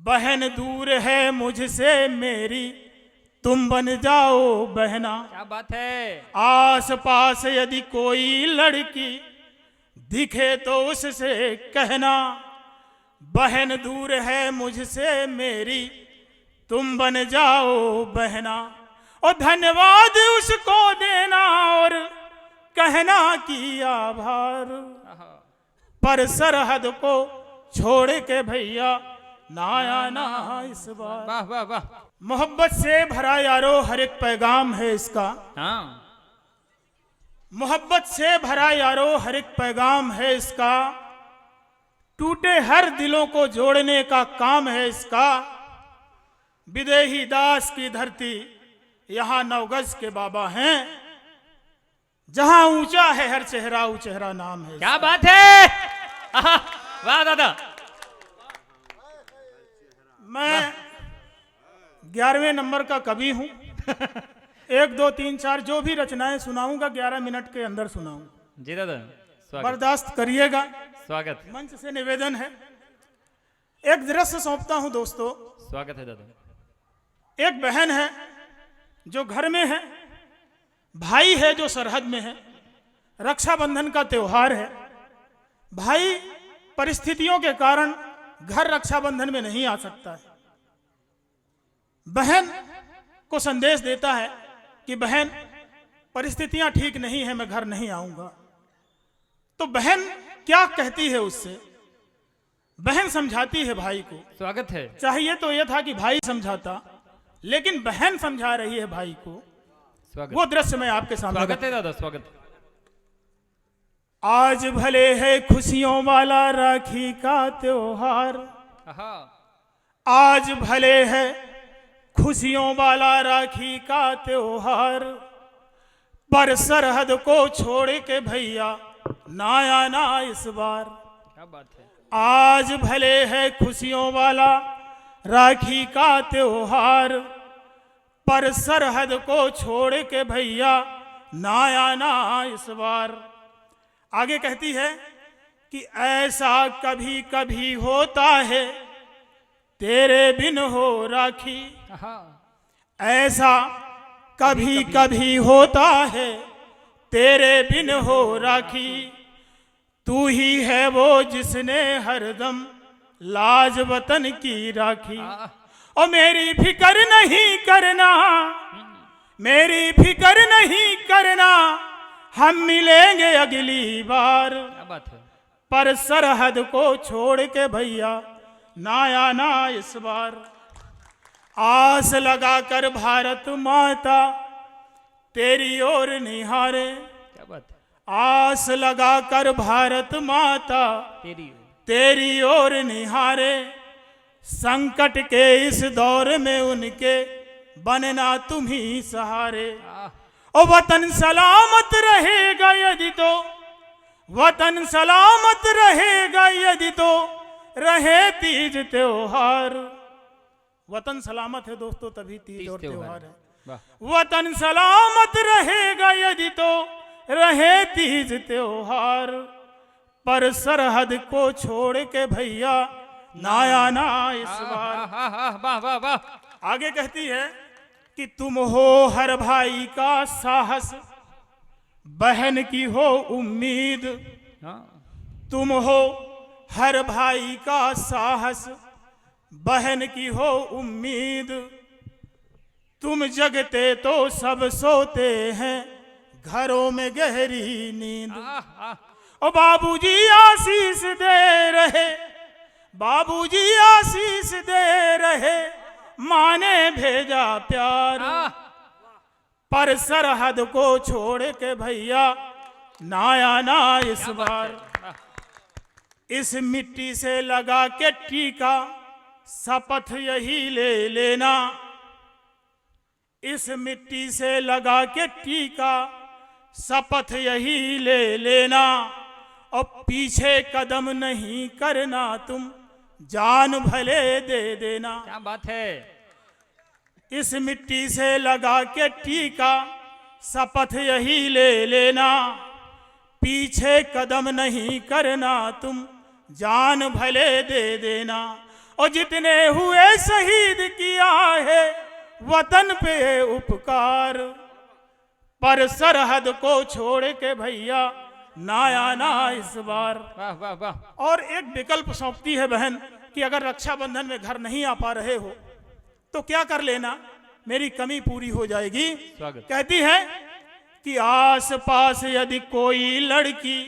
बहन दूर है मुझसे मेरी, तुम बन जाओ बहना। क्या बात है। आस पास यदि कोई लड़की दिखे तो उससे कहना, बहन दूर है मुझसे मेरी, तुम बन जाओ बहना। और धन्यवाद उसको देना और कहना कि आभार, पर सरहद को छोड़ के भैया ना आना इस बार। वाह वाह वाह। मोहब्बत से भरा यारो हर एक पैगाम है इसका। हाँ। मोहब्बत से भरा यारो हर एक पैगाम है इसका, टूटे हर दिलों को जोड़ने का काम है इसका। विदेही दास की धरती यहाँ 9 गज के बाबा हैं, जहां ऊंचा है हर चेहरा ऊ चेहरा नाम है। क्या बात है। आहा, वाह दादा। मैं 11वें नंबर का कवि हूं। 1 2 3 4 जो भी रचनाएं सुनाऊंगा 11 मिनट के अंदर सुनाऊंगा। जी दादा स्वागत। बर्दाश्त करिएगा। स्वागत। मंच से निवेदन है, एक दृश्य सौंपता हूं दोस्तों। स्वागत है दादा। एक बहन है जो घर में है, भाई है जो सरहद में है। रक्षाबंधन का त्योहार है। भाई परिस्थितियों के कारण घर रक्षाबंधन में नहीं आ सकता है। बहन को संदेश देता है कि बहन परिस्थितियां ठीक नहीं है, मैं घर नहीं आऊंगा। तो बहन क्या कहती है उससे? बहन समझाती है भाई को। स्वागत है। चाहिए तो यह था कि भाई समझाता, लेकिन बहन समझा रही है भाई को। स्वागत। वो दृश्य मैं आपके सामने स्वागत है दादा स्वागत। आज भले है खुशियों वाला राखी का त्योहार, आहा। आज भले है खुशियों वाला राखी का त्योहार, पर सरहद को छोड़ के भैया ना आना इस बार। क्या बात है। आज भले है खुशियों वाला राखी का त्योहार, पर सरहद को छोड़ के भैया ना आना इस बार। आगे कहती है कि ऐसा कभी कभी होता है तेरे बिन हो राखी, आहा। ऐसा कभी कभी होता है तेरे बिन हो राखी। तू ही है वो जिसने हरदम लाज वतन की राखी। और मेरी फिक्र नहीं करना, मेरी फिक्र नहीं करना, हम मिलेंगे अगली बार। क्या बात है। पर सरहद को छोड़ के भैया ना आना इस बार। आस लगाकर भारत माता तेरी ओर निहारे, क्या बात है। आस लगाकर भारत माता तेरी ओर निहारे। संकट के इस दौर में उनके बनना तुम ही सहारे। ओ वतन सलामत रहेगा यदि तो, वतन सलामत रहेगा यदि तो रहे तीज त्योहार। वतन सलामत है दोस्तों तभी तीज और त्योहार है। वतन सलामत रहेगा यदि तो रहे तीज त्योहार, पर सरहद को छोड़ के भैया ना आना इस बार। वाह वाह वाह। आगे कहती है कि तुम हो हर भाई का साहस, बहन की हो उम्मीद। तुम हो हर भाई का साहस, बहन की हो उम्मीद। तुम जगते तो सब सोते हैं, घरों में गहरी नींद। ओ बाबूजी आशीष दे रहे, बाबूजी आशीष दे रहे, माँ ने भेजा प्यार। पर सरहद को छोड़ के भैया ना आना इस बार। इस मिट्टी से लगा के टीका शपथ यही ले लेना, इस मिट्टी से लगा के टीका शपथ यही ले लेना। और पीछे कदम नहीं करना तुम, जान भले दे देना। क्या बात है। इस मिट्टी से लगा के टीका शपथ यही ले लेना। पीछे कदम नहीं करना तुम, जान भले दे देना। और जितने हुए शहीद किया है वतन पे उपकार, पर सरहद को छोड़ के भैया ना आना इस बार। वाह वाह वाह। और एक विकल्प सौंपती है बहन कि अगर रक्षाबंधन में घर नहीं आ पा रहे हो तो क्या कर लेना, मेरी कमी पूरी हो जाएगी। स्वागत। कहती है कि आस पास यदि कोई लड़की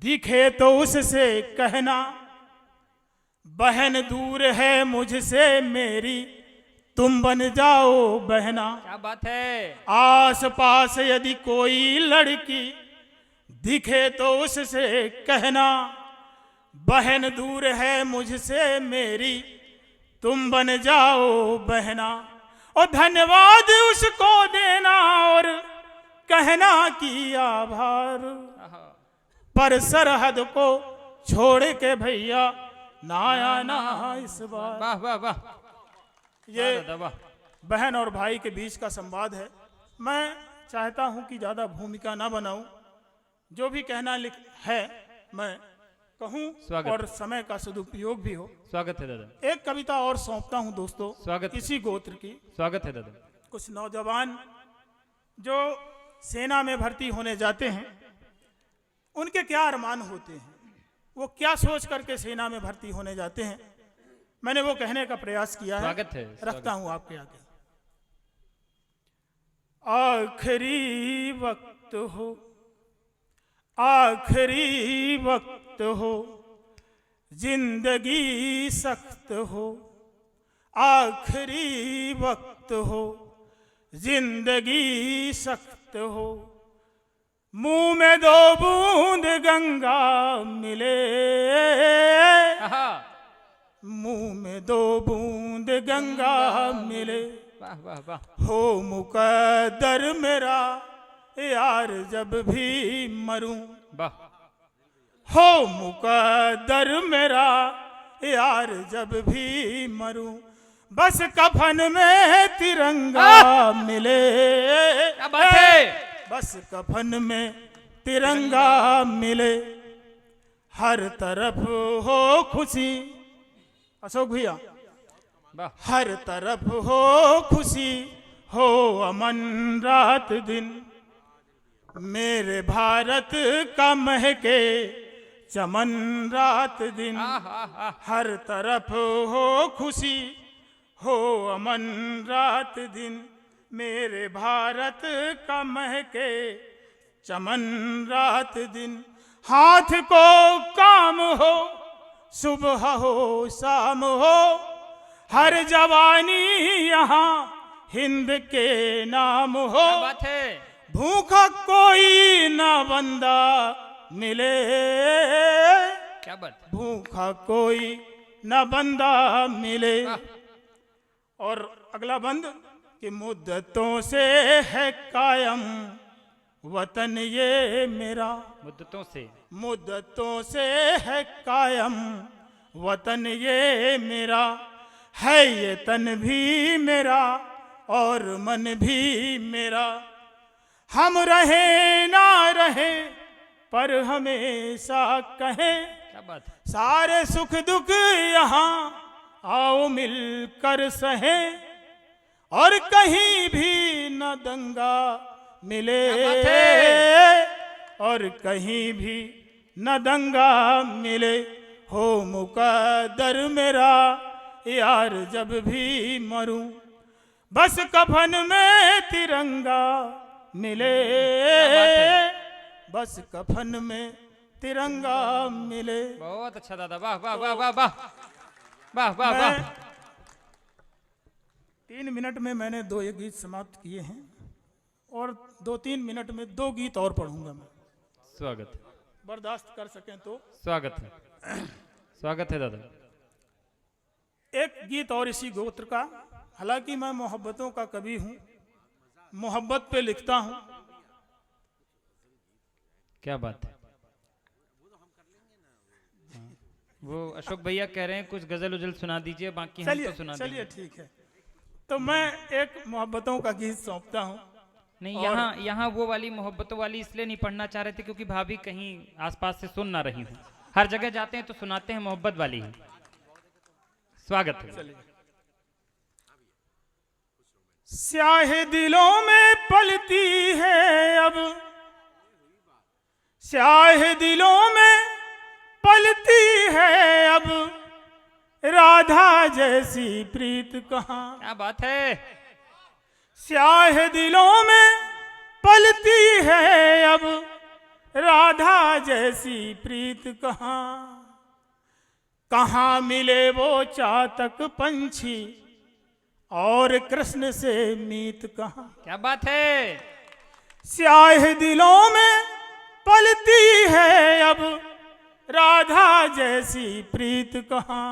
दिखे तो उससे कहना, बहन दूर है मुझसे मेरी तुम बन जाओ बहना। क्या बात है। आस पास यदि कोई लड़की दिखे तो उससे कहना, बहन दूर है मुझसे मेरी तुम बन जाओ बहना। और धन्यवाद उसको देना और कहना कि आभार, पर सरहद को छोड़ के भैया ना आना इस बार। वाह वाह वाह। ये दादा वाह। बहन और भाई के बीच का संवाद है। मैं चाहता हूं कि ज्यादा भूमिका ना बनाऊं, जो भी कहना है मैं कहूं स्वागत। और समय का सदुपयोग भी हो। स्वागत है दादा। एक कविता और सौंपता हूं दोस्तों, स्वागत। इसी गोत्र की। स्वागत है दादा। कुछ नौजवान जो सेना में भर्ती होने जाते हैं, उनके क्या अरमान होते हैं, वो क्या सोच करके सेना में भर्ती होने जाते हैं, मैंने वो कहने का प्रयास किया है। स्वागत है। रखता हूं आपके आगे। आखिरी वक्त हो, आखिरी वक्त हो, जिंदगी सख्त हो, आखिरी वक्त हो, जिंदगी सख्त हो, मुंह में दो बूंद गंगा मिले, मुंह में दो बूंद गंगा मिले, वाह वाह वाह। हो मुकद्दर मेरा यार जब भी मरूं, वाह। हो मुकद्दर मेरा यार जब भी मरूं, बस कफन में तिरंगा मिले, क्या बात है। बस कफन में तिरंगा मिले, हर तरफ हो खुशी, अशोक भैया, हर तरफ हो खुशी, हो अमन रात दिन, मेरे भारत का महके चमन रात दिन, हर तरफ हो खुशी, हो अमन रात दिन, मेरे भारत का महके चमन रात दिन, हाथ को काम हो, सुबह हो शाम हो, हर जवानी यहाँ हिंद के नाम हो, क्या बात है। भूखा कोई न बंदा मिले, क्या बात। भूखा कोई न बंदा मिले। और अगला बंद कि मुद्दतों से है कायम वतन ये मेरा, मुद्दतों से, मुद्दतों से है कायम वतन ये मेरा, है ये तन भी मेरा और मन भी मेरा, हम रहे ना रहे पर हमेशा कहें, क्या बात है। सारे सुख दुख यहाँ आओ मिलकर सहे, और कहीं भी न दंगा मिले, और कहीं भी न दंगा मिले, हो मुकद्दर मेरा यार जब भी मरूं, बस कफन में तिरंगा मिले, बस कफन में तिरंगा मिले। बहुत अच्छा दादा। वाह वाह वाह वाह वाह वाह वाह वाह। 3 मिनट में मैंने 2 गीत समाप्त किए हैं और 2-3 मिनट में 2 गीत और पढ़ूंगा मैं। स्वागत। बर्दाश्त कर सकें तो। स्वागत है। स्वागत है दादा। एक गीत और इसी गोत्र का, हालांकि मैं मोहब्बतों का कवि हूं, मोहब्बत पे लिखता हूं। क्या बात है। वो अशोक भैया कह रहे हैं कुछ गजल उजल सुना दीजिए, बाकी हम तो सुना चलिए देंगे। ठीक है, तो मैं एक मोहब्बतों का गीत सौंपता हूं। नहीं, यहाँ वो वाली मोहब्बतों वाली इसलिए नहीं पढ़ना चाह रहे थे क्योंकि भाभी कहीं आसपास से सुन ना रही हूँ। हर जगह जाते हैं तो सुनाते हैं मोहब्बत वाली ही। स्वागत है। चलिए। स्याह दिलों में पलती है अब, स्याह दिलों में पलती है अब, राधा जैसी प्रीत कहाँ। क्या बात है। स्याह दिलों में पलती है अब, राधा जैसी प्रीत कहाँ। कहाँ मिले वो चातक पंछी, और कृष्ण से मीत कहाँ। क्या बात है। स्याह दिलों में पलती है अब, राधा जैसी प्रीत कहाँ।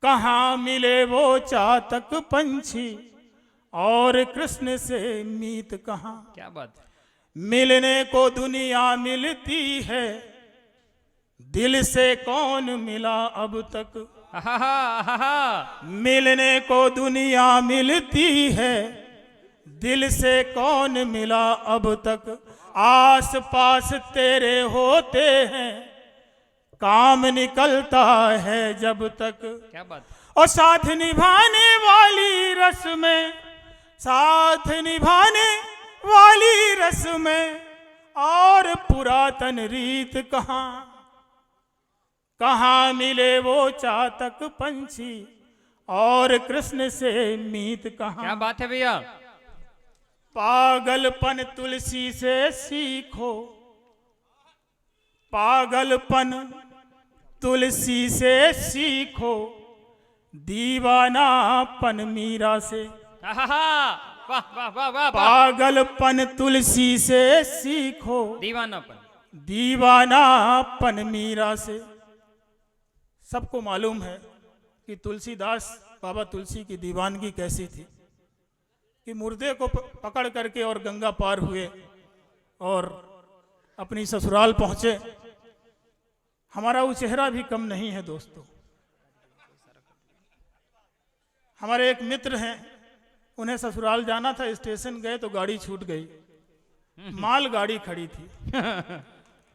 कहाँ मिले वो चातक पंछी, और कृष्ण से मीत कहाँ। क्या बात है। मिलने को दुनिया मिलती है, दिल से कौन मिला अब तक। मिलने को दुनिया मिलती है, दिल से कौन मिला अब तक। आस पास तेरे होते हैं, काम निकलता है जब तक। क्या बात। और साथ निभाने वाली रस में, साथ निभाने वाली रस में, और पुरातन रीत कहाँ। कहाँ मिले वो चातक पंछी, और कृष्ण से मीत कहाँ। क्या बात है भैया। पागलपन तुलसी से सीखो, पागलपन तुलसी से सीखो, दीवानापन मीरा से। वाह वाह वाह वाह। पागलपन तुलसी से सीखो, दीवानापन, दीवानापन मीरा से। सबको मालूम है कि तुलसीदास, बाबा तुलसी की दीवानगी कैसी थी, कि मुर्दे को पकड़ करके और गंगा पार हुए और अपनी ससुराल पहुंचे। हमारा वो चेहरा भी कम नहीं है दोस्तों। हमारे एक मित्र हैं, उन्हें ससुराल जाना था, स्टेशन गए तो गाड़ी छूट गई, माल गाड़ी खड़ी थी।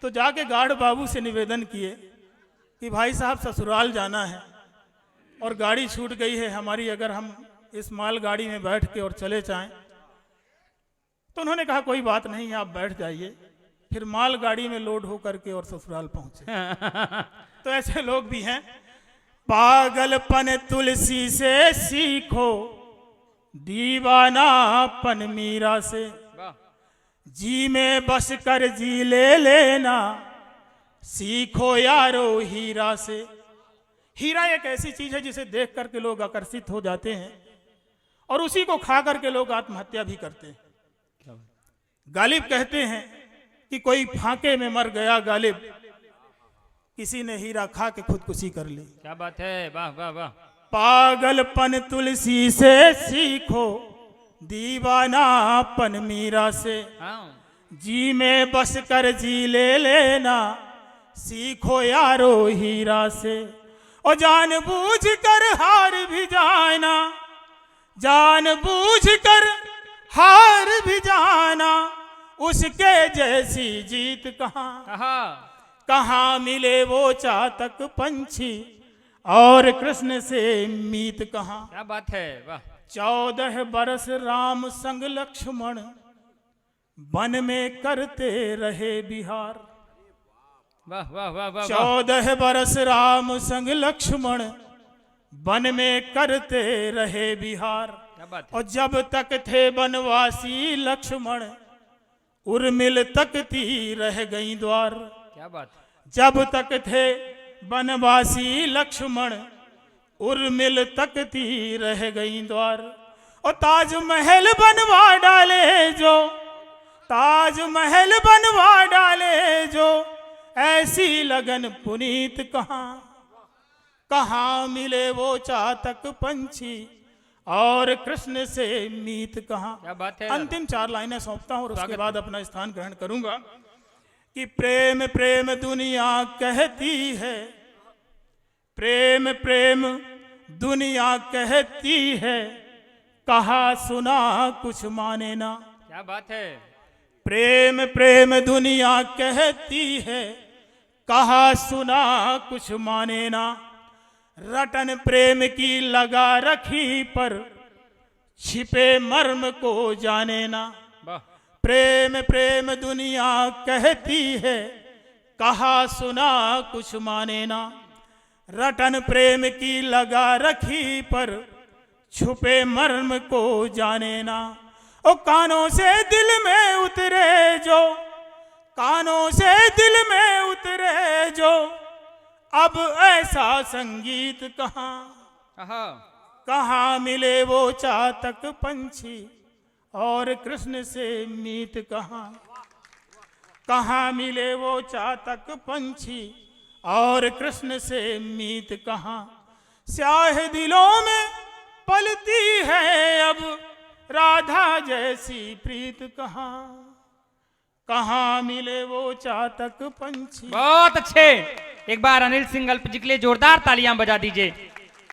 तो जाके गार्ड बाबू से निवेदन किए कि भाई साहब ससुराल जाना है और गाड़ी छूट गई है हमारी, अगर हम इस माल गाड़ी में बैठ के और चले जाएं। तो उन्होंने कहा कोई बात नहीं, आप बैठ जाइए। फिर माल गाड़ी में लोड हो करके और ससुराल पहुंचे। तो ऐसे लोग भी हैं। पागलपन तुलसी से सीखो, दीवानापन मीरा से। जी में बस कर जी ले लेना, सीखो यारो हीरा से। हीरा एक ऐसी चीज है जिसे देख करके लोग आकर्षित हो जाते हैं, और उसी को खा करके लोग आत्महत्या भी करते हैं। गालिब कहते हैं कि कोई फांके में मर गया गालिब, किसी ने हीरा खा के खुदकुशी कर ली। क्या बात है। वाह वाह वाह। पागलपन तुलसी से सीखो, दीवानापन मीरा से। हाँ। जी में बस कर जी ले लेना, सीखो यारो हीरा से। और जानबूझ कर हार भी जाना, जानबूझ कर हार भी जाना, उसके जैसी जीत कहाँ। कहाँ मिले वो चातक पंछी, और कृष्ण से मीत कहाँ। क्या बात है। वाह। 14 बरस राम संग लक्ष्मण, वन में करते रहे बिहार। वाह वाह वाह वाह। 14 बरस राम संग लक्ष्मण, वन में करते रहे बिहार। क्या बात है। और जब तक थे बनवासी लक्ष्मण, उर्मिल तकती रह गई द्वार। क्या बात है। जब तक थे बनवासी लक्ष्मण, उर्मिल तकती रह गई द्वार। और ताजमहल बनवा डाले जो, ताजमहल बनवा डाले जो, ऐसी लगन पुनीत कहाँ। कहाँ मिले वो चातक पंछी, और कृष्ण से मीत कहाँ। क्या बात है। अंतिम 4 लाइनें सौंपता हूँ और उसके बाद अपना स्थान ग्रहण करूंगा। कि प्रेम प्रेम दुनिया कहती है, प्रेम प्रेम दुनिया कहती है, कहा सुना कुछ माने ना। क्या बात है। प्रेम प्रेम दुनिया कहती है, कहा सुना कुछ माने ना। रटन प्रेम की लगा रखी पर छिपे मर्म को जाने ना। वाह। प्रेम प्रेम दुनिया कहती है, कहा सुना कुछ माने ना। रटन प्रेम की लगा रखी पर छुपे मर्म को जाने ना। ओ कानों से दिल में उतरे जो, कानों से दिल में उतरे जो, अब ऐसा संगीत कहाँ। आहा। कहाँ मिले वो चातक पंछी और कृष्ण से मीत कहाँ। कहाँ मिले वो चातक पंछी और कृष्ण से मीत कहाँ। स्याह दिलों में पलती है अब राधा जैसी प्रीत कहाँ। कहाँ मिले वो चातक पंछी। बहुत अच्छे। एक बार अनिल सिंह अल्प जी के लिए जोरदार तालियां बजा दीजिए।